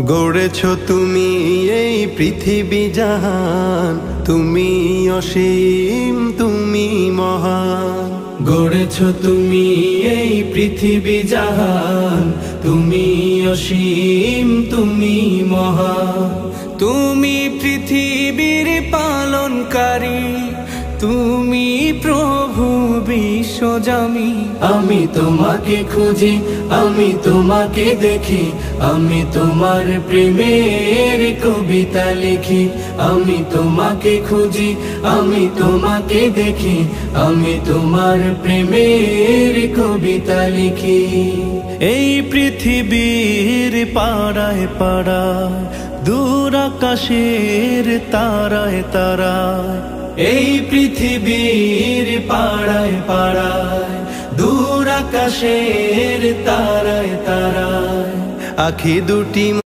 গড়েছ তুমি এই পৃথিবী জাহান, তুমি অসীম তুমি মহান। গড়েছ তুমি এই পৃথিবী জাহান, তুমি অসীম তুমি মহান। তুমি পৃথিবীর পালনকারী, তুমি প্রভু বিশ্বজামি। আমি তোমাকে খুঁজি, আমি তোমাকে দেখি, আমি তোমার প্রেমের কবিতা লিখি। আমি তোমাকে খুঁজি, আমি তোমাকে দেখি, আমি তোমার প্রেমের কবিতা লিখি। এই পৃথিবীর পাড়ায় পাড়ায়, দূর আকাশের তারায় তারায়, এই পৃথিবীর পাড়ায় পাড়ায়, দূর আকাশের তারায় তারায়, আখি দুটি